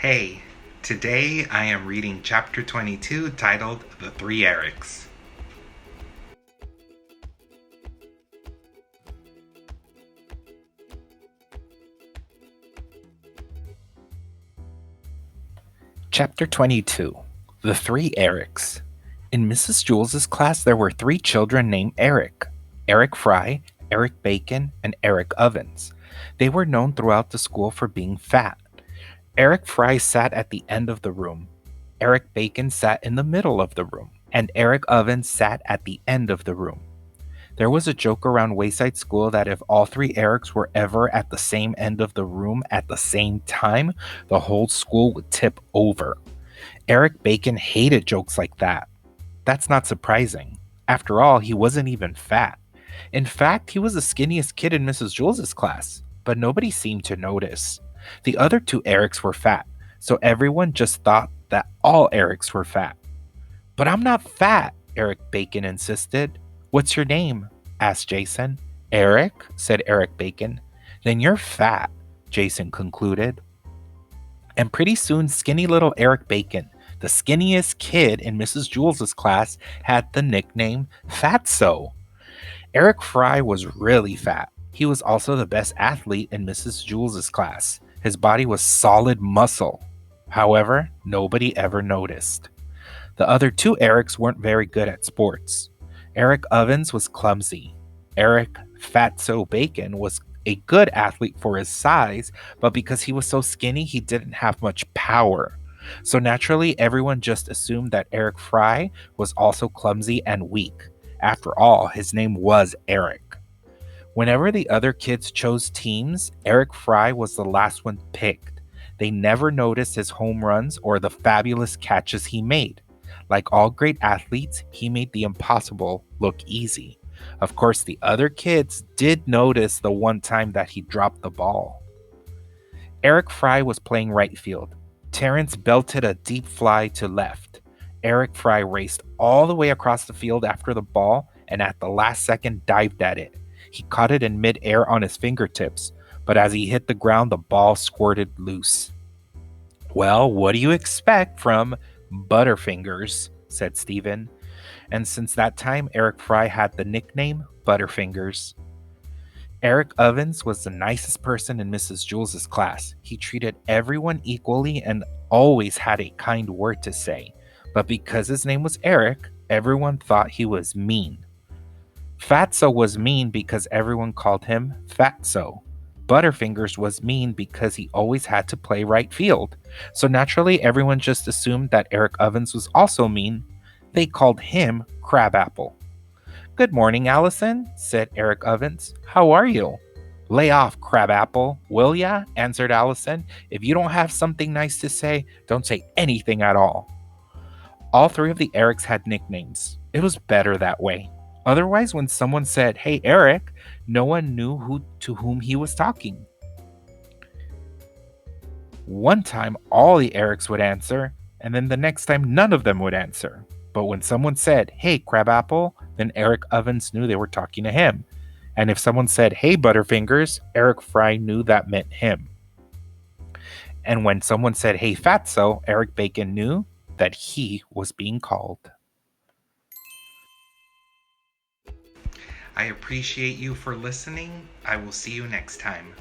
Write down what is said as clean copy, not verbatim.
Hey, today I am reading chapter 22 titled The Three Erics. Chapter 22 The Three Erics. In Mrs. Jules's class, there were three children named Eric: Eric Fry, Eric Bacon, and Eric Ovens. They were known throughout the school for being fat. Eric Fry sat at the end of the room. Eric Bacon sat in the middle of the room. And Eric Ovens sat at the end of the room. There was a joke around Wayside School that if all three Erics were ever at the same end of the room at the same time, the whole school would tip over. Eric Bacon hated jokes like that. That's not surprising. After all, he wasn't even fat. In fact, he was the skinniest kid in Mrs. Jules's class, but nobody seemed to notice. The other two Erics were fat, so everyone just thought that all Erics were fat. But I'm not fat, Eric Bacon insisted. What's your name? Asked Jason. Eric, said Eric Bacon. Then you're fat, Jason concluded. And pretty soon, skinny little Eric Bacon, the skinniest kid in Mrs. Jules's class, had the nickname Fatso. Eric Fry was really fat. He was also the best athlete in Mrs. Jules's class. His body was solid muscle. However, nobody ever noticed. The other two Erics weren't very good at sports. Eric Ovens was clumsy. Eric Fatso Bacon was a good athlete for his size, but because he was so skinny, he didn't have much power. So naturally, everyone just assumed that Eric Fry was also clumsy and weak. After all, his name was Eric. Whenever the other kids chose teams, Eric Fry was the last one picked. They never noticed his home runs or the fabulous catches he made. Like all great athletes, he made the impossible look easy. Of course, the other kids did notice the one time that he dropped the ball. Eric Fry was playing right field. Terrence belted a deep fly to left. Eric Fry raced all the way across the field after the ball and at the last second dived at it. He caught it in midair on his fingertips, but as he hit the ground, the ball squirted loose. Well, what do you expect from Butterfingers, said Stephen. And since that time, Eric Fry had the nickname Butterfingers. Eric Ovens was the nicest person in Mrs. Jules's class. He treated everyone equally and always had a kind word to say. But because his name was Eric, everyone thought he was mean. Fatso was mean because everyone called him Fatso. Butterfingers was mean because he always had to play right field. So naturally, everyone just assumed that Eric Ovens was also mean. They called him Crabapple. Good morning, Allison, said Eric Ovens. How are you? Lay off, Crabapple, will ya? Answered Allison. If you don't have something nice to say, don't say anything at all. All three of the Erics had nicknames. It was better that way. Otherwise, when someone said, "Hey, Eric," no one knew to whom he was talking. One time, all the Erics would answer, and then the next time, none of them would answer. But when someone said, "Hey, Crabapple," then Eric Ovens knew they were talking to him. And if someone said, "Hey, Butterfingers," Eric Fry knew that meant him. And when someone said, "Hey, Fatso," Eric Bacon knew that he was being called. I appreciate you for listening. I will see you next time.